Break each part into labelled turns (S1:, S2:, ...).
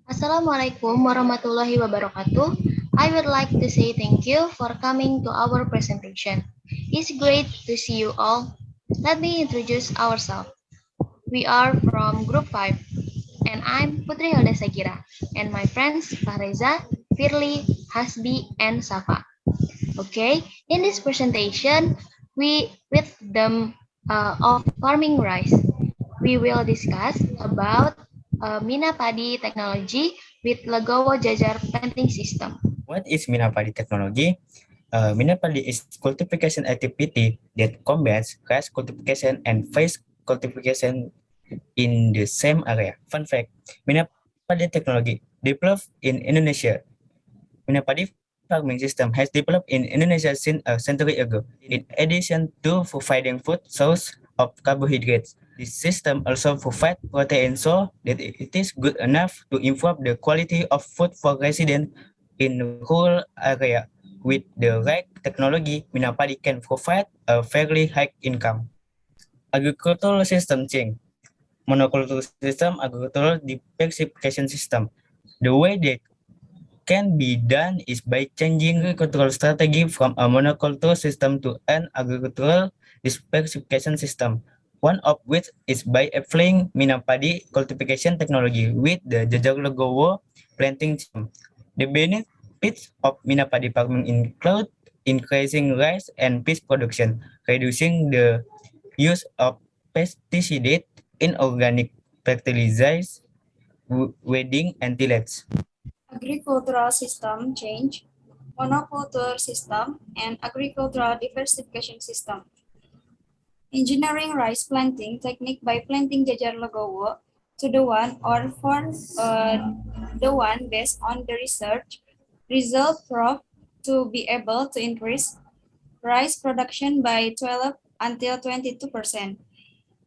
S1: Assalamualaikum warahmatullahi wabarakatuh. I would like to say thank you for coming to our presentation. It's great to see you all. Let me introduce ourselves. We are from Group 5, and I'm Putri Hilda Sagira, and my friends Fahreza, Firly, Hasbi, and Safa. Okay, in this presentation, we with them of farming rice, we will discuss about Mina Padi technology with Legowo Jajar planting system.
S2: What is Minapadi technology? Minapadi is cultivation activity that combines rice cultivation and vase cultivation in the same area. Fun fact, Minapadi technology developed in Indonesia. Minapadi farming system has developed in Indonesia since a century ago. In addition to providing food source of carbohydrates, this system also provides protein so that it is good enough to improve the quality of food for residents in rural area. With the right technology, Minapadi can provide a fairly high income. Agricultural system change. Monoculture system, agricultural diversification system. The way that can be done is by changing agricultural strategy from a monoculture system to an agricultural diversification system. One of which is by applying Minapadi cultivation technology with the Jajaglegowo planting system. The benefits of Minapadi farming include increasing rice and fish production, reducing the use of pesticides, inorganic fertilizers, weeding, and tillage.
S3: Agricultural system change, monoculture system, and agricultural diversification system. Engineering rice planting technique by planting Jajar Legowo to the one or for the one based on the research result proved to be able to increase rice production by 12 until 22%.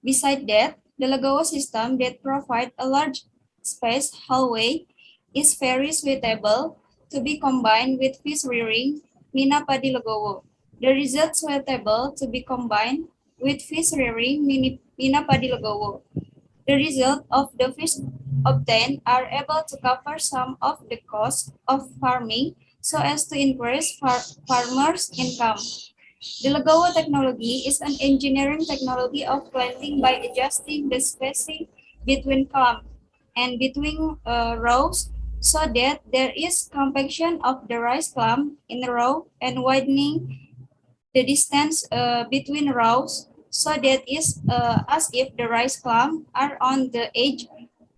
S3: Besides that, the Legowo system that provide a large space hallway is very suitable to be combined with fish rearing Mina Padi Legowo. The results suitable to be combined with fish rearing Mina Padi Legowo. The result of the fish obtained are able to cover some of the cost of farming so as to increase farmers' income. The Legowo technology is an engineering technology of planting by adjusting the spacing between clump and between rows so that there is compaction of the rice clump in a row and widening the distance between rows so that is as if the rice clump are on the edge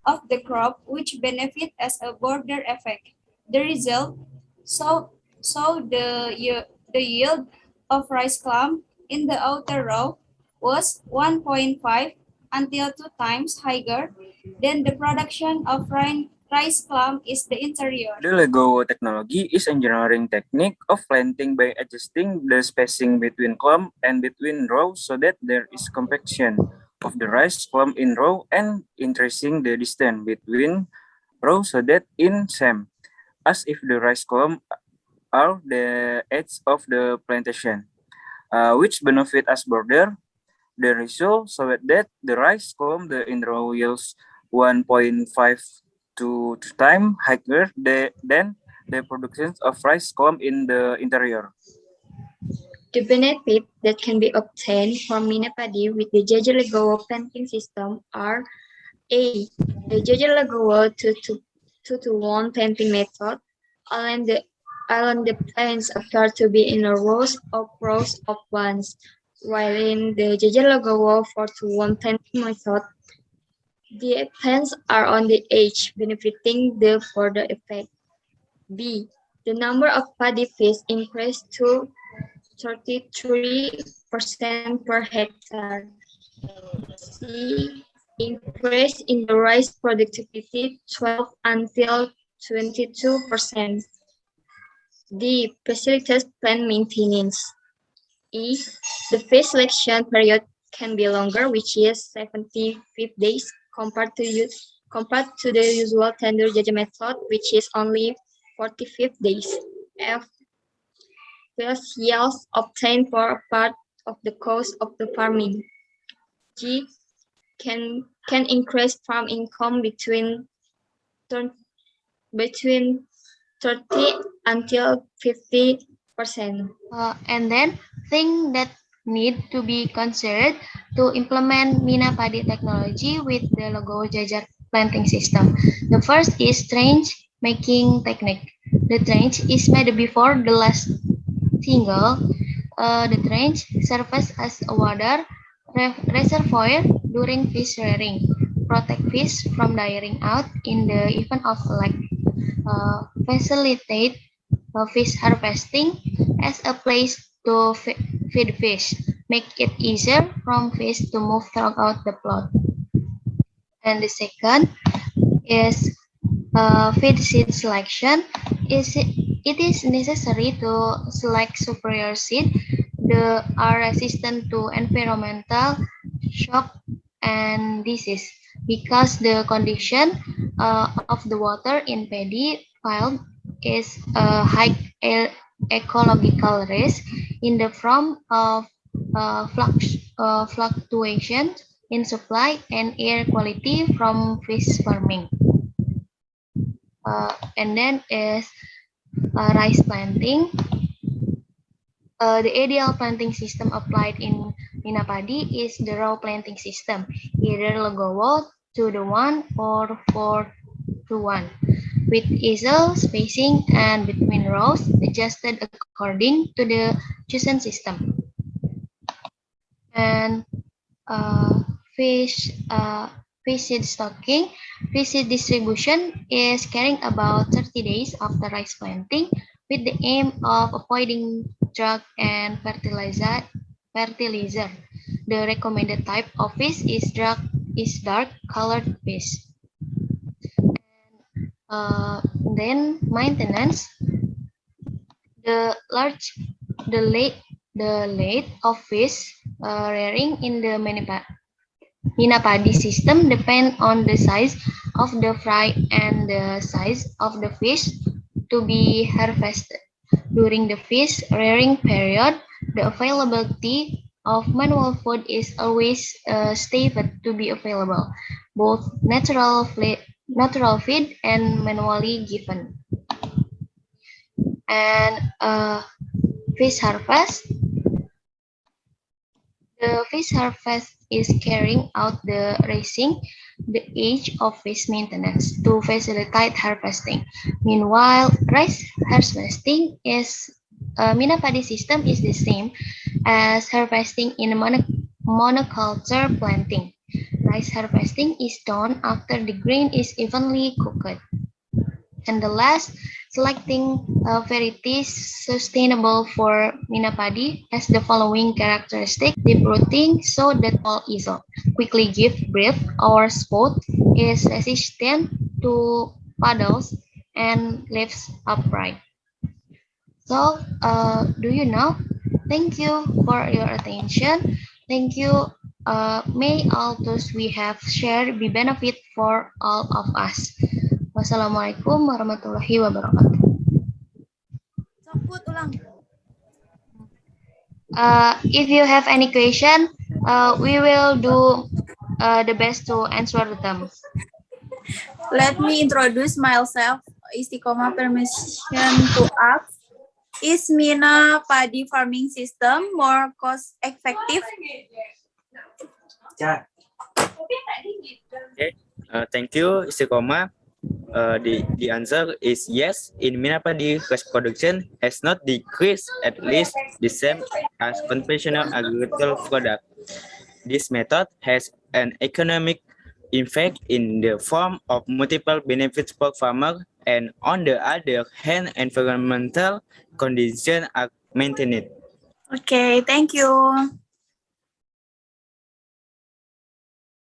S3: of the crop, which benefit as a border effect. The result, so, the yield of rice clump in the outer row was 1.5 until 2 times higher than the production of rice clump is the interior.
S4: The Lego technology is engineering technique of planting by adjusting the spacing between clump and between rows so that there is compaction of the rice clump in row and increasing the distance between rows so that in same as if the rice clump are the edge of the plantation, which benefit as border. The result so that the rice clump the in row yields 1.5 to 2 times higher than the production of rice clump in the interior.
S5: The benefit that can be obtained from Minapadi with the Jajalagoa planting system are A. The Jajalagoa 2-to-1 planting method. Island the plants appear to be in rows of ones, while in the Jajalagoa 4-to-1 planting method, the plants are on the edge, benefiting the further effect. B. The number of paddy fields increased to 33% per hectare. C. Increase in the rice productivity 12 until 22%. D. Facilitates plant maintenance. E. The fish selection period can be longer, which is 75 days compared to the usual tender judge method, which is only 45 days. F. Fish yields obtained for a part of the cost of the farming. G. Can increase farm income between between 30 until 50%.
S1: And then things that need to be considered to implement Mina Padi technology with the logo Jajar planting system. The first is trench making technique. The trench is made before the last single. The trench serves as a water reservoir during fish rearing, protect fish from dying out in the event of lack, facilitate fish harvesting as a place to feed fish, make it easier for fish to move throughout the plot. And the second is feed seed selection. It is necessary to select superior seed that are resistant to environmental shock and disease because the condition of the water in paddy field is a high ecological risk in the form of fluctuations in supply and air quality from fish farming. And then is rice planting. The ideal planting system applied in Minapadi is the row planting system, either legowo 2:1 or 4:1, with easel spacing and between rows adjusted according to the chosen system. And fish seed stocking. Fish seed distribution is carrying about 30 days after rice planting with the aim of avoiding drug and fertilizer. The recommended type of fish is dark colored fish. And then maintenance. The large the late of fish rearing in the Minapadi system depend on the size of the fry and the size of the fish to be harvested. During the fish rearing period, the availability of manual food is always stated to be available, both natural feed and manually given. And fish harvest. The fish harvest is carrying out the raising the age of fish maintenance to facilitate harvesting. Meanwhile, rice harvesting is Minapadi system is the same as harvesting in monoculture planting. Rice harvesting is done after the grain is evenly cooked. And the last, selecting varieties sustainable for Minapadi has the following characteristic. Deep rooting so that all easel quickly give breath or spot is resistant to puddles and lives upright. So, do you know? Thank you for your attention. Thank you. May all those we have shared be benefit for all of us. Wassalamualaikum warahmatullahi wabarakatuh.
S3: Sokut ulang.
S1: If you have any question, we will do the best to answer them.
S6: Let me introduce myself. Istiqomah permission to ask. Is Mina Padi farming system more cost effective?
S2: Okay. Thank you, Istiqomah. The answer is yes. In Minapadi, rice production has not decreased at least the same as conventional agricultural product. This method has an economic impact in the form of multiple benefits for farmer, and on the other hand, environmental conditions are maintained.
S6: Okay, thank you.